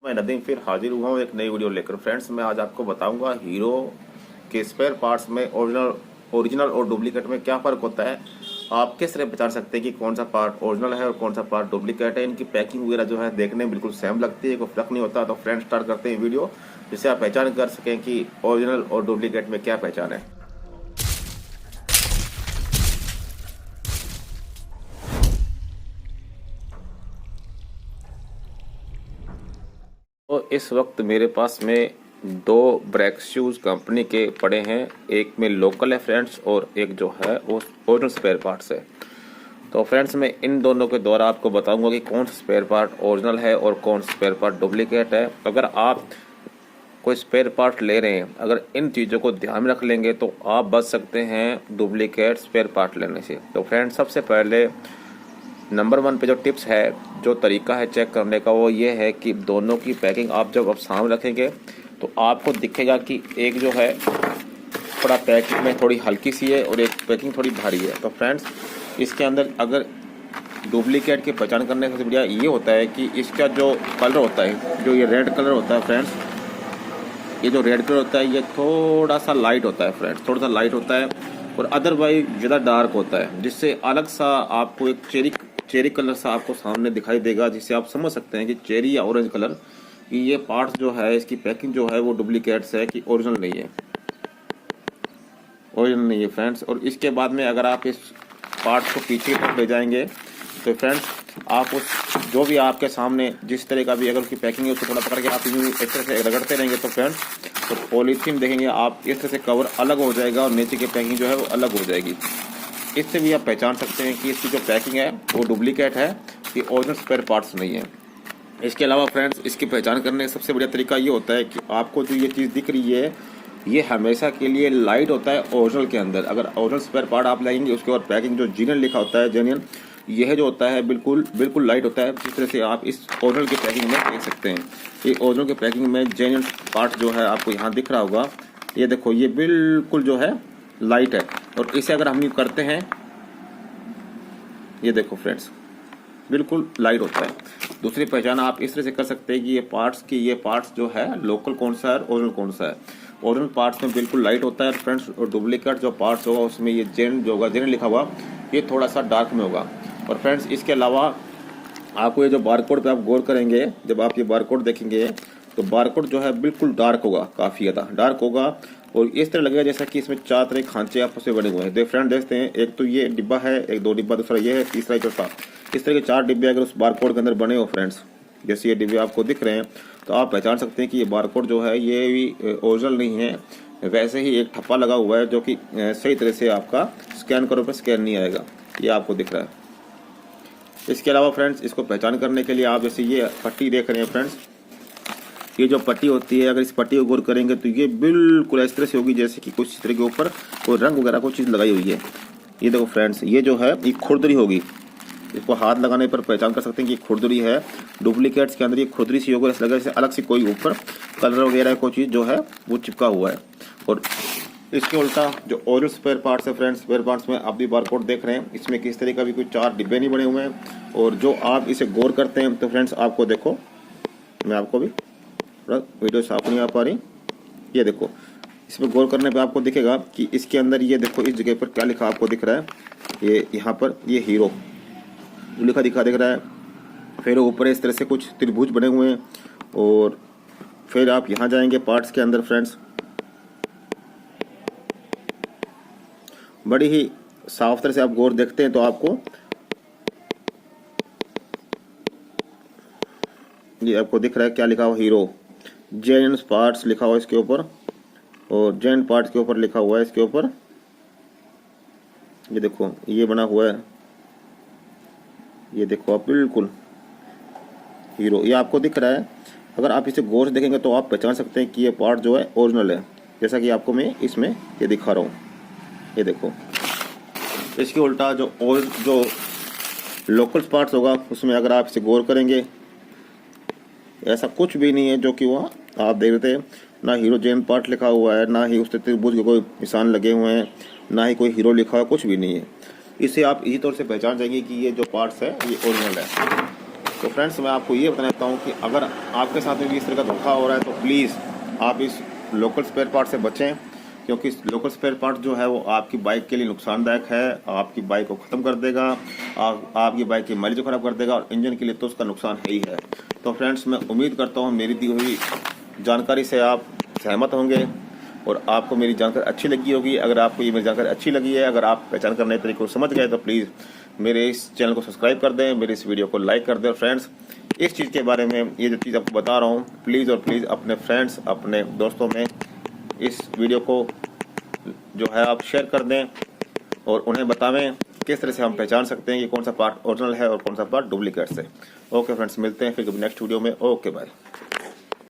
मैं नदीम फिर हाजिर हुआ हूँ एक नई वीडियो लेकर। फ्रेंड्स, मैं आज आपको बताऊंगा हीरो के स्पेयर पार्ट्स में ओरिजिनल और डुप्लीकेट में क्या फ़र्क होता है। आप किस तरह पहचान सकते हैं कि कौन सा पार्ट ओरिजिनल है और कौन सा पार्ट डुप्लीकेट है। इनकी पैकिंग वगैरह जो है देखने में बिल्कुल सेम लगती है, कोई फर्क नहीं होता। तो फ्रेंड्स, स्टार्ट करते हैं वीडियो, जिससे आप पहचान कर सकें कि ओरिजिनल और डुप्लीकेट में क्या पहचान है। तो इस वक्त मेरे पास में दो ब्रेक शूज़ कंपनी के पड़े हैं। एक में लोकल है फ्रेंड्स, और एक जो है वो ओरिजिनल स्पेयर पार्ट्स है। तो फ्रेंड्स, मैं इन दोनों के द्वारा आपको बताऊंगा कि कौन सा स्पेयर पार्ट ओरिजिनल है और कौन सा स्पेयर पार्ट डुप्लीकेट है। अगर आप कोई स्पेयर पार्ट ले रहे हैं, अगर इन चीज़ों को ध्यान में रख लेंगे तो आप बच सकते हैं डुप्लीकेट स्पेयर पार्ट लेने से। तो फ्रेंड्स, सबसे पहले नंबर 1 पे जो टिप्स है, जो तरीका है चेक करने का, वो ये है कि दोनों की पैकिंग आप जब सामने रखेंगे तो आपको दिखेगा कि एक जो है थोड़ा पैकिंग में थोड़ी हल्की सी है और एक पैकिंग थोड़ी भारी है। तो फ्रेंड्स, इसके अंदर अगर डुप्लीकेट की पहचान करने का सबसे बढ़िया ये होता है कि इसका जो कलर होता है, जो ये रेड कलर होता है फ्रेंड्स, ये जो रेड कलर होता है ये थोड़ा सा लाइट होता है फ्रेंड्स, थोड़ा सा लाइट होता है और अदरवाइज ज़्यादा डार्क होता है, जिससे अलग सा आपको एक चेरी कलर सा आपको सामने दिखाई देगा, जिससे आप समझ सकते हैं कि चेरी या ऑरेंज कलर कि ये पार्ट्स जो है, इसकी पैकिंग जो है वो डुप्लीकेट्स है कि ओरिजिनल नहीं है, ओरिजिनल नहीं है फ्रेंड्स। और इसके बाद में अगर आप इस पार्ट्स को पीछे की तरफ ले जाएंगे तो फ्रेंड्स, आप उस जो भी आपके सामने जिस तरह का भी अगर उसकी पैकिंग है उसको थोड़ा पकड़ के आप यूँ इस तरह से रगड़ते रहेंगे तो फ्रेंड्स, तो पॉलीथीन देखेंगे आप इस तरह से कवर अलग हो जाएगा और नीचे की पैकिंग जो है वो अलग हो जाएगी। इससे भी आप पहचान सकते हैं कि इसकी जो पैकिंग है वो डुप्लीकेट है कि ओरिजिनल स्पेयर पार्ट्स नहीं है। इसके अलावा फ्रेंड्स, इसकी पहचान करने का सबसे बढ़िया तरीका ये होता है कि आपको जो ये चीज़ दिख रही है ये हमेशा के लिए लाइट होता है ओरिजिनल के अंदर। अगर ओरिजिनल स्पेयर पार्ट आप लाएंगे उसके बाद पैकिंग जो जेन्युइन लिखा होता है, जेन्युइन, यह जो होता है बिल्कुल लाइट होता है। जिस तरह से आप इस ओरिजिनल की पैकिंग में देख सकते हैं, ये ओरिजिनल की पैकिंग में जेन्युइन पार्ट जो है आपको यहाँ दिख रहा होगा, ये देखो, ये बिल्कुल जो है लाइट है। और इसे अगर हम करते हैं, ये देखो फ्रेंड्स, बिल्कुल लाइट होता है। दूसरी पहचान आप इस तरह से कर सकते हैं कि ये पार्ट्स जो है लोकल कौन सा है, ओरिजिनल कौन सा है। ओरिजिनल पार्ट्स में बिल्कुल लाइट होता है फ्रेंड्स, और डुप्लीकेट जो पार्ट्स होगा उसमें ये जेन जो होगा, जेन लिखा हुआ, ये थोड़ा सा डार्क में होगा। और फ्रेंड्स, इसके अलावा आपको ये जो बारकोड पे आप गौर करेंगे, जब आप ये बारकोड देखेंगे तो बारकोड जो है बिल्कुल डार्क होगा, काफ़ी ज़्यादा डार्क होगा, और इस तरह लगेगा जैसा कि इसमें 4 तरह खांचे आपस में बने हुए हैं। फ्रेंड देखते हैं, एक तो ये डिब्बा है, एक 2 डिब्बा, दूसरा ये है, तीसरा चौथा, इस तरह के 4 डिब्बे अगर उस बारकोड के अंदर बने हो फ्रेंड्स, जैसे ये डिब्बे आपको दिख रहे हैं, तो आप पहचान सकते हैं कि ये बारकोड जो है ये भी ओरिजिनल नहीं है। वैसे ही एक ठप्पा लगा हुआ है जो कि सही तरह से आपका स्कैन करो पर स्कैन नहीं आएगा, ये आपको दिख रहा है। इसके अलावा फ्रेंड्स, इसको पहचान करने के लिए आप जैसे ये पट्टी देख रहे हैं फ्रेंड्स, ये जो पट्टी होती है, अगर इस पट्टी को गौर करेंगे तो ये बिल्कुल इस तरह से होगी जैसे कि कुछ तरह के ऊपर कोई रंग वगैरह कोई चीज़ लगाई हुई है। ये देखो फ्रेंड्स, ये जो है ये खुरदरी होगी, इसको हाथ लगाने पर पहचान कर सकते हैं कि ये खुरदरी है। डुप्लीकेट्स के अंदर ये खुरदरी सी होगी, ऐसा लगा जैसे अलग से कोई ऊपर कलर वगैरह कोई चीज़ जो है वो चिपका हुआ है। और इसके उल्टा जो ओरिजिनल स्पेयर पार्ट्स है फ्रेंड्स, स्पेयर पार्ट्स में आप भी बारकोड देख रहे हैं, इसमें किस तरह का भी कोई 4 डिब्बे नहीं बने हुए हैं। और जो आप इसे गौर करते हैं तो फ्रेंड्स, आपको देखो, मैं आपको भी थोड़ा वीडियो साफ नहीं आ पा रही, ये देखो, इसमें गौर करने पे आपको दिखेगा कि इसके अंदर ये देखो, इस जगह पर क्या लिखा आपको दिख रहा है, ये यहाँ पर ये हीरो लिखा दिख रहा है। फिर ऊपर इस तरह से कुछ त्रिभुज बने हुए हैं। और फिर आप यहाँ जाएंगे पार्ट्स के अंदर फ्रेंड्स, बड़ी ही साफ तरह से आप गौर देखते हैं तो आपको ये आपको दिख रहा है क्या लिखा हुआ, हीरो जेन पार्ट्स लिखा हुआ है इसके ऊपर, और जेन पार्ट्स के ऊपर लिखा हुआ है इसके ऊपर, ये देखो ये बना हुआ है, ये देखो आप बिल्कुल हीरो, ये आपको दिख रहा है। अगर आप इसे गौर से देखेंगे तो आप पहचान सकते हैं कि ये पार्ट जो है ओरिजिनल है, जैसा कि आपको मैं इसमें ये दिखा रहा हूँ, ये देखो। इसके उल्टा जो लोकल पार्ट्स होगा उसमें अगर आप इसे गौर करेंगे, ऐसा कुछ भी नहीं है जो कि वहाँ आप देख रहे थे, ना हीरो जेन पार्ट लिखा हुआ है, ना ही उस त्रिभुज के कोई निशान लगे हुए हैं, ना ही कोई हीरो लिखा हुआ, कुछ भी नहीं है। इससे आप इसी तौर से पहचान जाएंगे कि ये जो पार्ट्स है ये ओरिजिनल है। तो फ्रेंड्स मैं आपको ये बताना चाहता हूँ कि अगर आपके साथ में भी इस तरह का धोखा हो रहा है तो प्लीज़ आप इस लोकल स्पेयर पार्ट से बचें, क्योंकि लोकल स्पेयर पार्ट जो है वो आपकी बाइक के लिए नुकसानदायक है, आपकी बाइक को ख़त्म कर देगा, आपकी बाइक की माइलेज को ख़राब कर देगा और इंजन के लिए तो उसका नुकसान है ही है। तो फ्रेंड्स मैं उम्मीद करता हूँ मेरी दी हुई जानकारी से आप सहमत होंगे और आपको मेरी जानकारी अच्छी लगी होगी। अगर आपको ये मेरी जानकारी अच्छी लगी है, अगर आप पहचान करने के तरीके को समझ गए तो प्लीज़ मेरे इस चैनल को सब्सक्राइब कर दें, मेरे इस वीडियो को लाइक कर दें। और फ्रेंड्स इस चीज़ के बारे में, ये जो चीज़ आपको बता रहा हूँ, प्लीज़ और प्लीज़ अपने फ्रेंड्स, अपने दोस्तों में इस वीडियो को जो है आप शेयर कर दें और उन्हें बतावें किस तरह से हम पहचान सकते हैं कि कौन सा पार्ट ओरिजिनल है और कौन सा पार्ट डुप्लीकेट है। ओके फ्रेंड्स, मिलते हैं फिर नेक्स्ट वीडियो में। Okay bye.